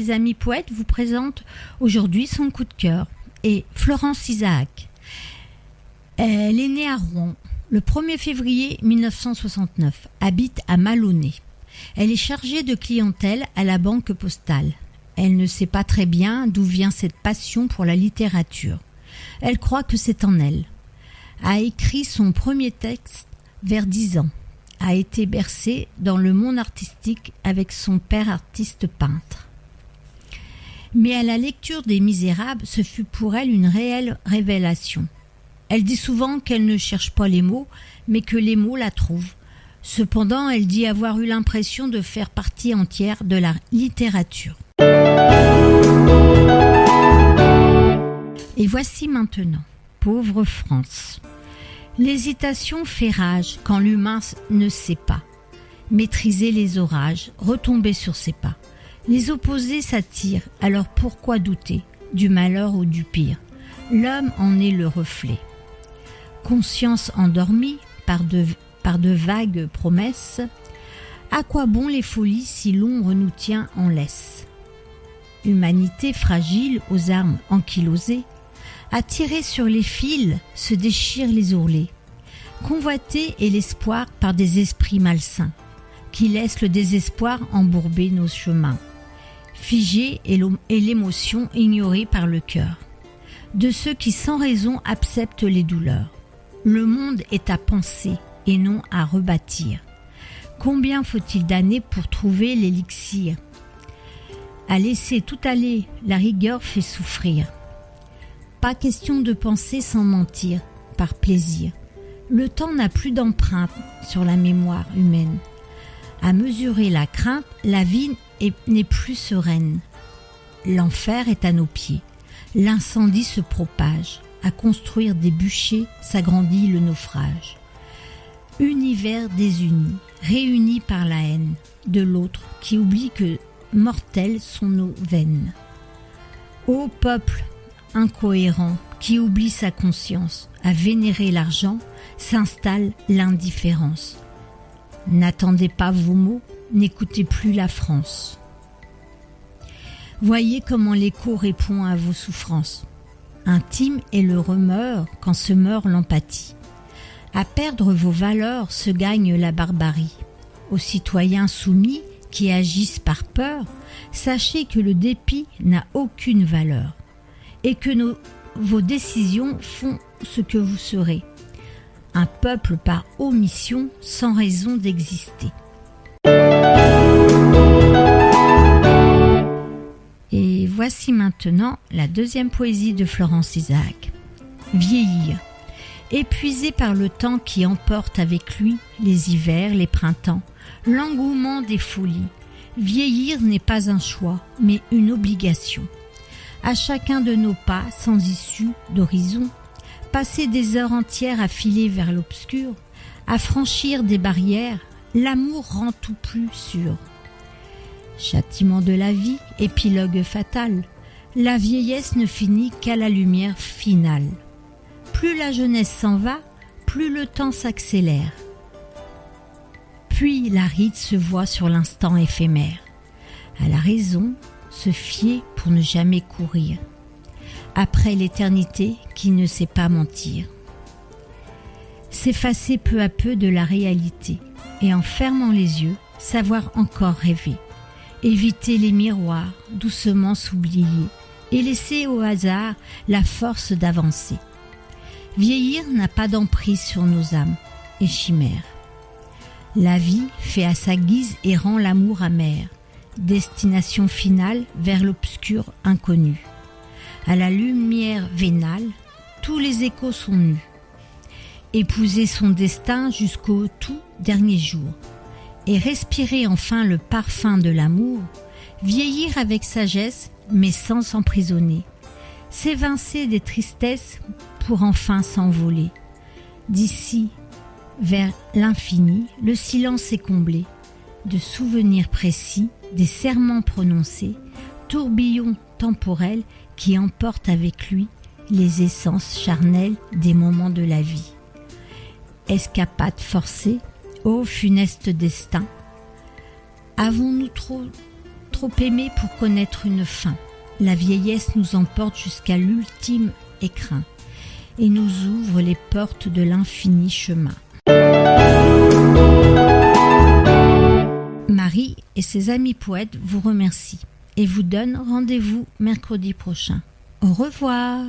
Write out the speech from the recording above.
ses amis poètes vous présente aujourd'hui son coup de cœur. Et Florence Isaac. Elle est née à Rouen le 1er février 1969, habite à Maloney. Elle est chargée de clientèle à la banque postale. Elle ne sait pas très bien d'où vient cette passion pour la littérature. Elle croit que c'est en elle. A écrit son premier texte vers 10 ans. A été bercée dans le monde artistique avec son père artiste peintre. Mais à la lecture des Misérables, ce fut pour elle une réelle révélation. Elle dit souvent qu'elle ne cherche pas les mots, mais que les mots la trouvent. Cependant, elle dit avoir eu l'impression de faire partie entière de la littérature. Et voici maintenant, pauvre France. L'hésitation fait rage quand l'humain ne sait pas. Maîtriser les orages, retomber sur ses pas. Les opposés s'attirent, alors pourquoi douter du malheur ou du pire? L'homme en est le reflet. Conscience endormie par de vagues promesses, à quoi bon les folies si l'ombre nous tient en laisse? Humanité fragile aux armes ankylosées, attirée sur les fils se déchirent les ourlets. Convoitée est l'espoir par des esprits malsains, qui laissent le désespoir embourber nos chemins. Figée est l'émotion ignorée par le cœur, de ceux qui sans raison acceptent les douleurs. Le monde est à penser et non à rebâtir. Combien faut-il d'années pour trouver l'élixir? À laisser tout aller, la rigueur fait souffrir. Pas question de penser sans mentir, par plaisir. Le temps n'a plus d'empreinte sur la mémoire humaine. À mesurer la crainte, la vie n'est plus sereine. L'enfer est à nos pieds. L'incendie se propage. À construire des bûchers s'agrandit le naufrage. Univers désuni, réuni par la haine de l'autre qui oublie que mortelles sont nos veines. Ô peuple incohérent qui oublie sa conscience, à vénérer l'argent s'installe l'indifférence. N'attendez pas vos mots, n'écoutez plus la France. Voyez comment l'écho répond à vos souffrances. Intime est le remords quand se meurt l'empathie. À perdre vos valeurs se gagne la barbarie. Aux citoyens soumis qui agissent par peur, sachez que le dépit n'a aucune valeur et que vos décisions font ce que vous serez. Un peuple par omission sans raison d'exister. Et voici maintenant la deuxième poésie de Florence Isaac. Vieillir. Épuisé par le temps qui emporte avec lui les hivers, les printemps, l'engouement des folies. Vieillir n'est pas un choix, mais une obligation. À chacun de nos pas, sans issue d'horizon, passer des heures entières à filer vers l'obscur, à franchir des barrières, l'amour rend tout plus sûr. Châtiment de la vie, épilogue fatal, la vieillesse ne finit qu'à la lumière finale. Plus la jeunesse s'en va, plus le temps s'accélère. Puis la ride se voit sur l'instant éphémère. À la raison, se fier pour ne jamais courir. Après l'éternité qui ne sait pas mentir. S'effacer peu à peu de la réalité et en fermant les yeux, savoir encore rêver. Éviter les miroirs, doucement s'oublier et laisser au hasard la force d'avancer. Vieillir n'a pas d'emprise sur nos âmes et chimères. La vie fait à sa guise et rend l'amour amer. Destination finale vers l'obscur inconnu. À la lumière vénale, tous les échos sont nus. Épouser son destin jusqu'au tout dernier jour. Et respirer enfin le parfum de l'amour, vieillir avec sagesse mais sans s'emprisonner, s'évincer des tristesses pour enfin s'envoler. D'ici vers l'infini, le silence est comblé, de souvenirs précis, des serments prononcés, tourbillon temporel qui emporte avec lui les essences charnelles des moments de la vie. Escapade forcée, ô funeste destin, avons-nous trop trop aimer pour connaître une fin. La vieillesse nous emporte jusqu'à l'ultime écrin et nous ouvre les portes de l'infini chemin. Marie et ses amis poètes vous remercient et vous donnent rendez-vous mercredi prochain. Au revoir.